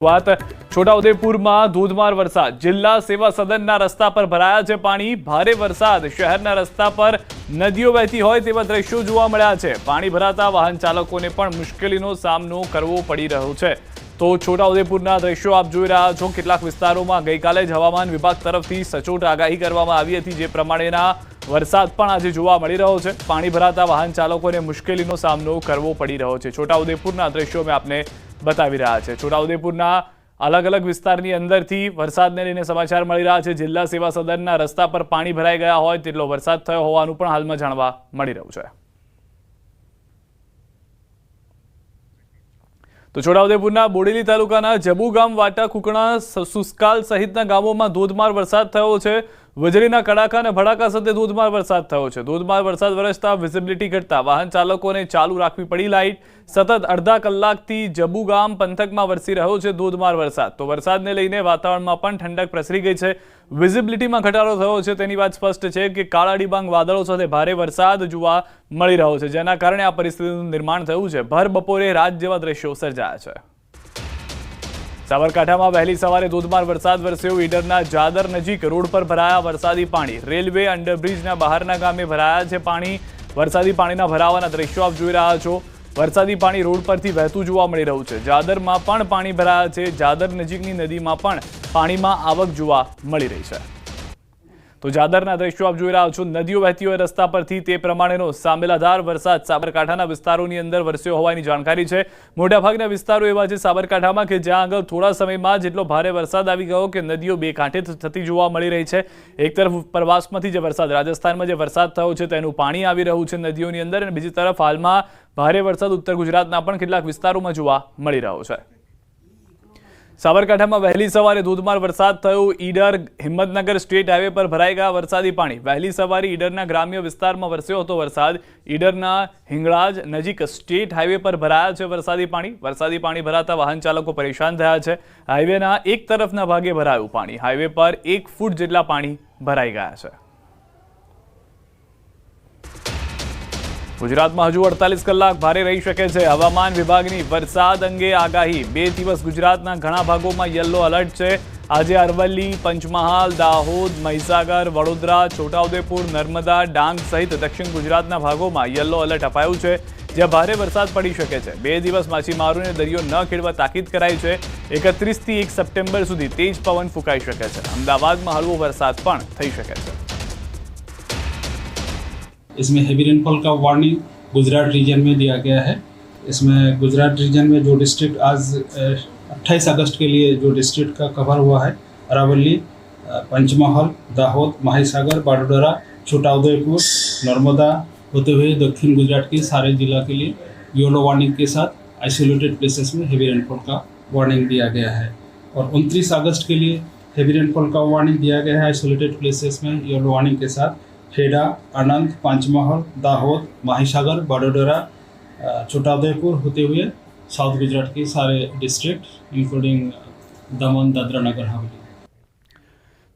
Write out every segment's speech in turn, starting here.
વાત છોટાઉદેપુરમાં ધોધમાર વરસાદ, જિલ્લા સેવા સદનના રસ્તા પર ભરાયા છે પાણી। ભારે વરસાદ, શહેરના રસ્તા પર નદીઓ વહેતી હોય તેવા દ્રશ્યો જોવા મળ્યા છે। પાણી ભરાતા વાહન ચાલકોને પણ મુશ્કેલીનો સામનો કરવો પડી રહ્યો છે। તો છોટાઉદેપુરના દ્રશ્યો આપ જોઈ રહ્યા છો। કેટલાક વિસ્તારોમાં ગઈકાલે જ હવામાન વિભાગ તરફથી સચોટ આગાહી કરવામાં આવી હતી, જે પ્રમાણેના વરસાદ પણ આજે જોવા મળી રહ્યો છે। પાણી ભરાતા વાહન ચાલકોને મુશ્કેલીનો સામનો કરવો પડી રહ્યો છે। છોટાઉદેપુરના દ્રશ્યો મેં આપને बतावी रहा है। छोटाउदेपुरना अलग अलग विस्तारनी अंदरथी वरसादने लईने समाचार मळी रह्या छे। जिल्ला सेवा सदनना रस्ता पर पाणी भराई गया होय तेटलो वरसाद थयो होवानुं पण हालमां जाणवा मळी रह्युं छे। तो छोटाउदेपुरना बोडेली तालुकाना जबू गाम, वाटा, कुकणा, सुस्काल सहितना गामोमां धोधमार वरसाद थयो छे। વીજળીના કડાકા અને ભડાકા સાથે ધોધમાર વરસાદ થયો છે। ધોધમાર વરસાદ વરસતા વિઝિબિલિટી ઘટતા વાહન ચાલકોને ચાલુ રાખવી પડી લાઇટ। સતત અડધા કલાકથી જબુ ગામ પંથકમાં વરસી રહ્યો છે ધોધમાર વરસાદ। તો વરસાદને લઈને વાતાવરણમાં પણ ઠંડક પ્રસરી ગઈ છે। વિઝિબિલિટીમાં ઘટાડો થયો છે તેની વાત સ્પષ્ટ છે કે કાળા ડિબાંગ વાદળો સાથે ભારે વરસાદ જોવા મળી રહ્યો છે, જેના કારણે આ પરિસ્થિતિનું નિર્માણ થયું છે। ભર બપોરે રાત જેવા દ્રશ્યો સર્જાયા છે। સાબરકાંઠામાં વહેલી સવારે ધોધમાર વરસાદ વરસ્યો। ઈડરના જાદર નજીક રોડ પર ભરાયા વરસાદી પાણી। રેલવે અંડરબ્રિજના બહારના ગામે ભરાયા છે પાણી। વરસાદી પાણીના ભરાવાના દ્રશ્યો આપ જોઈ રહ્યા છો। વરસાદી પાણી રોડ પરથી વહેતું જોવા મળી રહ્યું છે। જાદરમાં પણ પાણી ભરાયા છે। જાદર નજીકની નદીમાં પણ પાણીમાં આવક જોવા મળી રહી છે। તો જાદરના દ્રશ્યો આપ જોઈ રહ્યા છો। નદીઓ વહેતી હોય રસ્તા પરથી તે પ્રમાણેનો સામેલાધાર વરસાદ સાબરકાંઠાના વિસ્તારોની અંદર વરસ્યો હોવાની જાણકારી છે। મોટાભાગના વિસ્તારો એવા છે સાબરકાંઠામાં કે જ્યાં આગળ થોડા સમયમાં જેટલો ભારે વરસાદ આવી ગયો કે નદીઓ બે કાંઠે થતી જોવા મળી રહી છે। એક તરફ પ્રવાસમાંથી જે વરસાદ, રાજસ્થાનમાં જે વરસાદ થયો છે તેનું પાણી આવી રહ્યું છે નદીઓની અંદર, અને બીજી તરફ હાલમાં ભારે વરસાદ ઉત્તર ગુજરાતના પણ કેટલાક વિસ્તારોમાં જોવા મળી રહ્યો છે। સાબરકાંઠામાં વહેલી સવારે ધોધમાર વરસાદ થયો। ઈડર હિંમતનગર સ્ટેટ હાઈવે પર ભરાઈ ગયા વરસાદી પાણી। વહેલી સવારે ઈડરના ગ્રામ્ય વિસ્તારમાં વરસ્યો હતો વરસાદ। ઈડરના હિંગળાજ નજીક સ્ટેટ હાઈવે પર ભરાયા છે વરસાદી પાણી। વરસાદી પાણી ભરાતા વાહન ચાલકો પરેશાન થયા છે। હાઈવેના એક તરફના ભાગે ભરાયું પાણી। હાઈવે પર 1 ફૂટ જેટલા પાણી ભરાઈ ગયા છે। ગુજરાતમાં હજુ 48 કલાક ભારે રહી શકે છે। હવામાન વિભાગની વરસાદ અંગે આગાહી। 2 દિવસ ગુજરાતના ઘણા ભાગોમાં યલો એલર્ટ છે। આજે અરવલ્લી, પંચમહાલ, દાહોદ, મહીસાગર, વડોદરા, છોટાઉદેપુર, નર્મદા, ડાંગ સહિત દક્ષિણ ગુજરાતના ભાગોમાં યલો એલર્ટ અપાયું છે, જ્યાં ભારે વરસાદ પડી શકે છે। 2 દિવસ માછીમારોને દરિયો ન ખેડવા તાકીદ કરાઈ છે। 31 થી 1 સપ્ટેમ્બર સુધી તેજ પવન ફૂંકાઈ શકે છે। અમદાવાદમાં હળવો વરસાદ પણ થઈ શકે છે। इसमें हेवी रेनफॉल का वार्निंग गुजरात रीजन में दिया गया है। इसमें गुजरात रीजन में जो डिस्ट्रिक्ट आज 28 अगस्त के लिए जो डिस्ट्रिक्ट का कवर हुआ है, अरावली, पंचमहल, दाहोद, माहीसागर, बाडोदरा, छोटाउदेपुर, नर्मदा होते हुए दक्षिण गुजरात के सारे जिला के लिए येलो वार्निंग के साथ आइसोलेटेड प्लेसेस में हेवी रेनफॉल का वार्निंग दिया गया है। और 29 अगस्त के लिए हेवी रेनफॉल का वार्निंग दिया गया है आइसोलेटेड प्लेसेस में येलो वार्निंग के साथ खेड़ा, आनंद, पंचमहल, दाहोद, माहीसागर, बड़ोदरा, छोटाउदेपुर होते हुए साउथ गुजरात के सारे डिस्ट्रिक्ट इंक्लूडिंग दमन, दादरा नगर हवेली।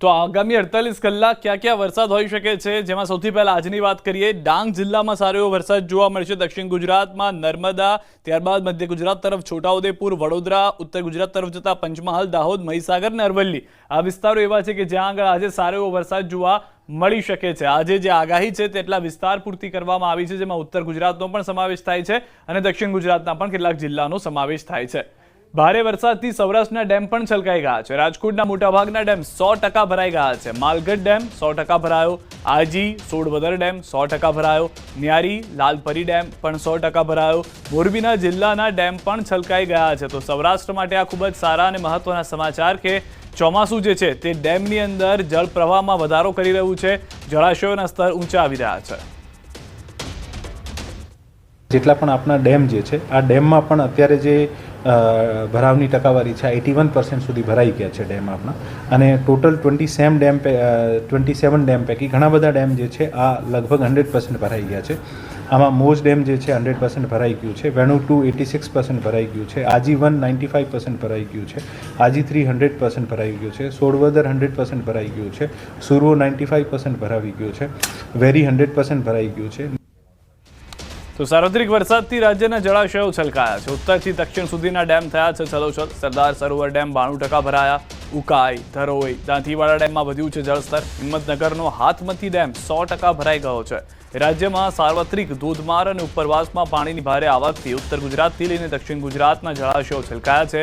तो आगामी 48 કલાક ક્યાં ક્યાં વરસાદ હોઈ શકે છે, જેમાં સૌથી પહેલા આજની વાત કરીએ। ડાંગ જિલ્લામાં સારો એવો વરસાદ જોવા મળશે। દક્ષિણ ગુજરાતમાં નર્મદા, ત્યારબાદ મધ્ય ગુજરાત તરફ છોટાઉદેપુર, વડોદરા, ઉત્તર ગુજરાત તરફ જતા પંચમહાલ, દાહોદ, મહીસાગર અને અરવલ્લી આ વિસ્તારો એવા છે કે જ્યાં આગળ આજે સારો એવો વરસાદ જોવા મળી શકે છે। આજે જે આગાહી છે તેટલા વિસ્તાર પૂરતી કરવામાં આવી છે, જેમાં ઉત્તર ગુજરાતનો પણ સમાવેશ થાય છે અને દક્ષિણ ગુજરાતના પણ કેટલાક જિલ્લાનો સમાવેશ થાય છે। ભારે વરસાદથી સૌરાષ્ટ્રના ડેમ પણ છલકાઈ ગયા છે। રાજકોટના મોટાભાગના ડેમ 100% ભરાઈ ગયા છે। માલગઢ ડેમ 100% ભરાયો। આજી, સોડવદર ડેમ 100% ભરાયો। ન્યારી, લાલપરી ડેમ પણ 100% ભરાયો। મોરબીના જિલ્લાના ડેમ પણ છલકાઈ ગયા છે। તો સૌરાષ્ટ્ર માટે આ ખૂબ જ સારા અને મહત્વના સમાચાર કે ચોમાસું જે છે તે ડેમની અંદર જળ પ્રવાહમાં વધારો કરી રહ્યું છે। જળાશયોના સ્તર ઊંચા આવી રહ્યા છે। જેટલા પણ આપણા ડેમ જે છે આ ડેમમાં પણ અત્યારે જે ભરાવની ટકાવારી છે 81% સુધી ભરાઈ ગયા છે ડેમ આપણા। અને ટોટલ 27 ડેમ પૈકી ઘણા બધા ડેમ જે છે આ લગભગ 100% ભરાઈ ગયા છે। આમાં મોજ ડેમ જે છે 100% ભરાઈ ગયું છે। વેણુ 2 86% ભરાઈ ગયું છે। આજી 1 95% ભરાઈ ગયું છે। આજી 3 100% ભરાઈ ગયું છે। સોડવદર 100% ભરાઈ ગયું છે। સુરવો 95% ભરાવી ગયું છે। વેરી 100% ભરાઈ ગયું છે। તો સાર્વત્રિક વરસાદથી રાજ્યના જળાશયો છલકાયા છે. ઉત્તરથી દક્ષિણ સુધીના ડેમ થયા છે છલોછલ. સરદાર સરોવર ડેમ 92% ભરાયા. ઉકાઈ, ધરોઈ, દાંતીવાડા ડેમમાં વધ્યું છે જળસ્તર. હિંમતનગરનો હાથમતી ડેમ 100% ભરાઈ ગયો છે. રાજ્યમાં સાર્વત્રિક ધોધમાર અને ઉપરવાસમાં પાણીની ભારે આવકથી ઉત્તર ગુજરાતથી લઈને દક્ષિણ ગુજરાતના જળાશયો છલકાયા છે.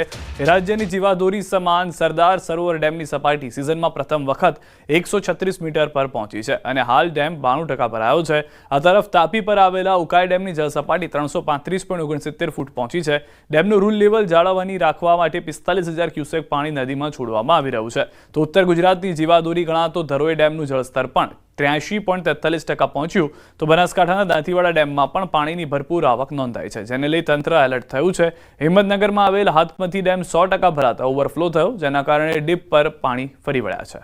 રાજ્યની જીવાદોરી સમાન સરદાર સરોવર ડેમની સપાટી સિઝનમાં પ્રથમ વખત 136 મીટર પર પહોંચી છે અને હાલ ડેમ 92% ભરાયો છે. આ તરફ તાપી પર આવેલા ઉકાઈ ડેમની જળસપાટી 335.69 ફૂટ પહોંચી છે. ડેમનું રૂલ લેવલ જાળવણી રાખવા માટે 45,000 ક્યુસેક પાણી નદીમાં છોડવામાં આવી રહ્યું છે. તો ઉત્તર ગુજરાતની જીવાદોરી ગણાતો ધરોઈ ડેમનું જળસ્તર પણ 83.43% પહોંચ્યું. તો બનાસકાંઠાના દાંતીવાડા ડેમમાં પણ પાણીની ભરપૂર આવક નોંધાઈ છે, જેને લઈ તંત્ર એલર્ટ થયું છે. હિંમતનગરમાં આવેલ હાથમતી ડેમ 100% ભરાતા ઓવરફ્લો થયો, જેના કારણે ડીપ પર પાણી ફરી વળ્યા છે.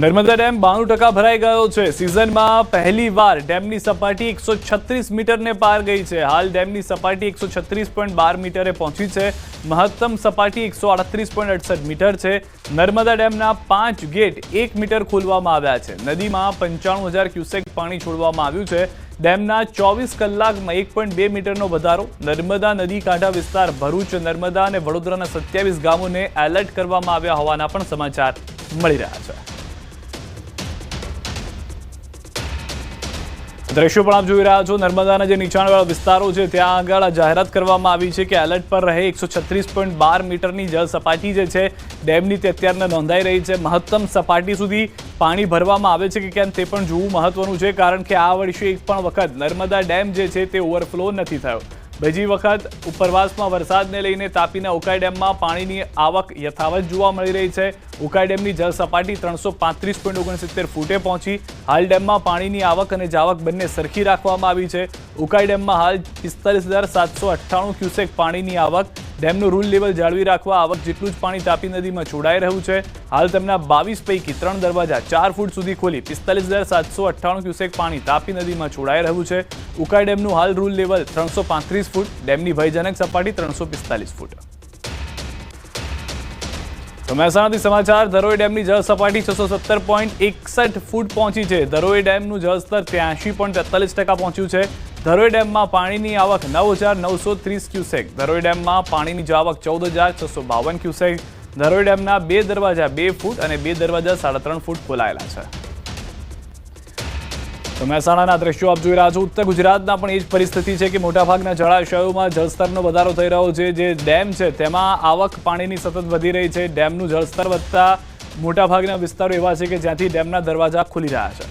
નર્મદા ડેમ 92% ભરાઈ ગયો છે. સિઝનમાં પહેલીવાર ડેમની સપાટી 136 મીટરને પાર ગઈ છે. હાલ ડેમની સપાટી 136.12 મીટરે પહોંચી છે. મહત્તમ સપાટી 138.68 મીટર છે. નર્મદા ડેમના 5 ગેટ 1 મીટર ખોલવામાં આવ્યા છે. નદીમાં 95,000 ક્યુસેક પાણી છોડવામાં આવ્યું છે. ડેમના 24 કલાકમાં 1.2 મીટરનો વધારો. નર્મદા નદી કાંઠા વિસ્તાર ભરૂચ, નર્મદા અને વડોદરાના 27 ગામોને એલર્ટ કરવામાં આવ્યા હોવાના પણ સમાચાર મળી રહ્યા છે. દ્રશ્યો પણ આપ જોઈ રહ્યા છો. નર્મદાના જે નીચાણવાળા વિસ્તારો છે ત્યાં આગળ આ જાહેરાત કરવામાં આવી છે કે એલર્ટ પર રહે. 136.12 મીટરની જળ સપાટી જે છે ડેમની તે અત્યારે નોંધાઈ રહી છે. મહત્તમ સપાટી સુધી પાણી ભરવામાં આવે છે કે કેમ તે પણ જોવું મહત્વનું છે, કારણ કે આ વર્ષે એક પણ વખત નર્મદા ડેમ જે છે તે ઓવરફ્લો નથી થયો. બીજી વખત ઉપરવાસમાં વરસાદને લઈને તાપીના ઉકાઈ ડેમમાં પાણીની આવક યથાવત જોવા મળી રહી છે. ઉકાઈ ડેમની જળ સપાટી 335.69 ફૂટે પહોંચી. હાલ ડેમમાં પાણીની આવક અને જાવક બંને સરખી રાખવામાં આવી છે. ઉકાઈ ડેમમાં હાલ 45,798 ક્યુસેક પાણીની આવક. ડેમનું રૂલ લેવલ જાળવી રાખવા આવક જેટલું જ પાણી તાપી નદીમાં છોડાઈ રહ્યું છે. હાલ તેમના 22 પૈકી 3 દરવાજા 4 ફૂટ સુધી ખોલી 45,798 ક્યુસેક પાણી તાપી નદીમાં છોડાઈ રહ્યું છે. ઉકાઈ ડેમનું હાલ રૂલ લેવલ 335 ફૂટ. ડેમની ભયજનક સપાટી 345 ફૂટ. તો મહેસાણાથી સમાચાર. ધરોઈ ડેમની જળ સપાટી 617.61 ફૂટ પહોંચી છે. ધરોઈ ડેમનું જળસ્તર 83.43% પહોંચ્યું છે. ધરોઈ ડેમમાં પાણીની આવક 9,930 ક્યુસેક. ધરોઈ ડેમમાં પાણીની આવક 14,652 ક્યુસેક. ધરોઈ ડેમના 2 દરવાજા 2 ફૂટ અને 2 દરવાજા 3.5 ફૂટ ખોલાયેલા છે. તો મહેસાણાના દ્રશ્યો આપ જોઈ રહ્યા છો. ઉત્તર ગુજરાતના પણ એ જ પરિસ્થિતિ છે કે મોટાભાગના જળાશયોમાં જળસ્તરનો વધારો થઈ રહ્યો છે. જે ડેમ છે તેમાં આવક પાણીની સતત વધી રહી છે. ડેમનું જળસ્તર વધતા મોટાભાગના વિસ્તારો એવા છે કે જ્યાંથી ડેમના દરવાજા ખુલી રહ્યા છે.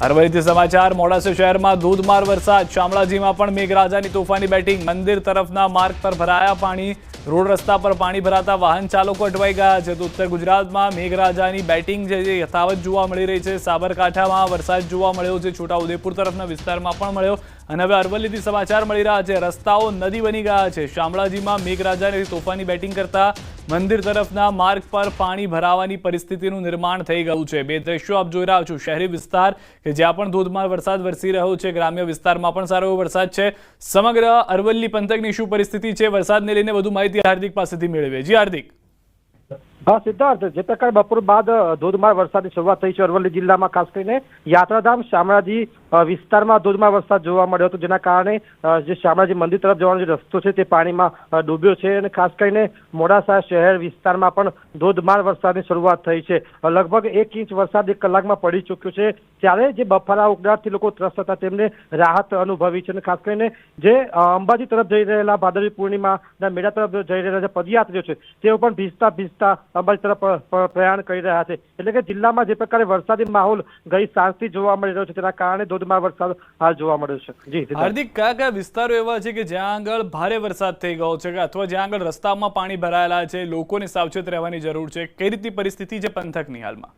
અરવલ્લીથી સમાચાર. મોડાસા શહેરમાં ધોધમાર વરસાદ. શામળાજીમાં પણ મેઘરાજાની તોફાની બેટિંગ. મંદિર તરફના માર્ગ પર ભરાયા પાણી. રોડ રસ્તા પર પાણી ભરાતા વાહન ચાલકો અટવાઈ ગયા છે. તો ઉત્તર ગુજરાતમાં મેઘરાજાની બેટિંગ છે જે યથાવત જોવા મળી રહી છે. સાબરકાંઠામાં વરસાદ જોવા મળ્યો છે. છોટાઉદેપુર તરફના વિસ્તારમાં પણ મળ્યો. અને હવે અરવલ્લીથી સમાચાર મળી રહ્યા છે. રસ્તાઓ નદી બની ગયા છે. શામળાજીમાં મેઘરાજાની તોફાની બેટિંગ કરતા મંદિર તરફના માર્ગ પર પાણી ભરાવાની પરિસ્થિતિનું નિર્માણ થઈ ગયું છે. બે દ્રશ્યો આપ જોઈ રહ્યા છો. શહેરી વિસ્તાર કે જ્યાં પણ ધોધમાર વરસાદ વરસી રહ્યો છે. ગ્રામ્ય વિસ્તારમાં પણ સારો એવો વરસાદ છે. સમગ્ર અરવલ્લી પંથકની શું પરિસ્થિતિ છે વરસાદને લઈને વધુ માહિતી હાર્દિક પાસેથી મેળવીએ. જી હાર્દિક. હા સિદ્ધાર્થ, જે પ્રકાર બપોર બાદ ધોધમાર વરસાદની શરૂઆત થઈ છે અરવલ્લી જિલ્લામાં, ખાસ કરીને યાત્રાધામ શામળાજી વિસ્તારમાં ધોધમાર વરસાદ જોવા મળ્યો હતો, જેના કારણે જે શામળાજી મંદિર તરફ જવાનો જે રસ્તો છે તે પાણીમાં ડૂબ્યો છે. અને ખાસ કરીને મોડાસા શહેર વિસ્તારમાં પણ ધોધમાર વરસાદની શરૂઆત થઈ છે. લગભગ 1 ઇંચ વરસાદ 1 કલાકમાં પડી ચૂક્યો છે. ત્યારે જે બફારા ઉકળાટથી લોકો ત્રસ્ત હતા તેમને રાહત અનુભવી છે. અને ખાસ કરીને જે અંબાજી તરફ જઈ રહેલા ભાદરવી પૂર્ણિમાના મેળા તરફ જઈ રહેલા જે પદયાત્રીઓ છે તેઓ પણ ભીજતા ભીજતા અંબાજી તરફ પ્રયાણ કરી રહ્યા છે. એટલે કે જિલ્લામાં જે પ્રકારે વરસાદી માહોલ ગઈ સાંજથી જોવા મળી રહ્યો છે તેના કારણે ધોધમાર વરસાદ હાલ જોવા મળ્યો છે. જી હાર્દિક, કયા કયા વિસ્તારો એવા છે કે જ્યાં આગળ ભારે વરસાદ થઈ ગયો છે અથવા જ્યાં આગળ રસ્તામાં પાણી ભરાયેલા છે, લોકોને સાવચેત રહેવાની જરૂર છે? કઈ રીતની પરિસ્થિતિ છે પંથકની હાલમાં?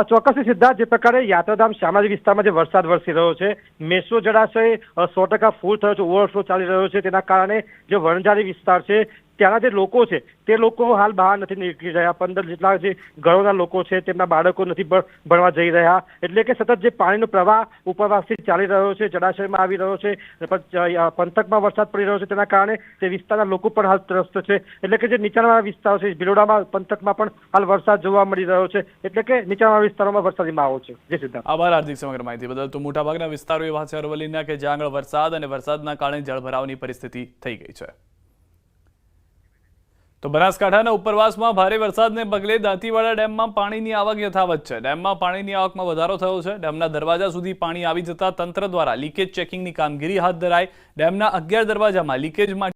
ચોક્કસથી સિદ્ધાર્થ, જે પ્રકારે યાત્રાધામ શામળાજી વિસ્તારમાં જે વરસાદ વરસી રહ્યો છે, મેસો જળાશય 100% ફૂલ થયો છે, ઓવરફ્લો ચાલી રહ્યો છે. તેના કારણે જે વણઝારી વિસ્તાર છે ત્યાંના જે લોકો છે તે લોકો હાલ બહાર નથી નીકળી રહ્યા. 15 જેટલા જે ઘરોના લોકો છે તેમના બાળકો નથી ભણવા જઈ રહ્યા. એટલે કે સતત જે પાણીનો પ્રવાહ ઉપરવાસથી ચાલી રહ્યો છે, જળાશયમાં આવી રહ્યો છે, પંથકમાં વરસાદ પડી રહ્યો છે, તેના કારણે તે વિસ્તારના લોકો પણ હાલ ત્રસ્ત છે. એટલે કે જે નીચાણવાળા વિસ્તારો છે, ભિલોડામાં પંથકમાં પણ હાલ વરસાદ જોવા મળી રહ્યો છે. એટલે કે નીચાણવાળા વિસ્તારોમાં વરસાદી માહોલ છે. જે સિદ્ધાર્થ, આભાર હાર્દિક સમગ્ર માહિતી બદલ. તો મોટાભાગના વિસ્તારો એવા છે અરવલ્લીના કે જ્યાં આગળ વરસાદ અને વરસાદના કારણે જળભરાવની પરિસ્થિતિ થઈ ગઈ છે. તો બનાસકાંઠાના ઉપરવાસમાં ભારે વરસાદને પગલે દાંતીવાડા ડેમમાં પાણીની આવક યથાવત છે. ડેમમાં પાણીની આવકમાં વધારો થયો છે. ડેમના દરવાજા સુધી પાણી આવી જતા તંત્ર દ્વારા લીકેજ ચેકિંગની કામગીરી હાથ ધરાઈ. ડેમના 11 દરવાજામાં લીકેજ માટે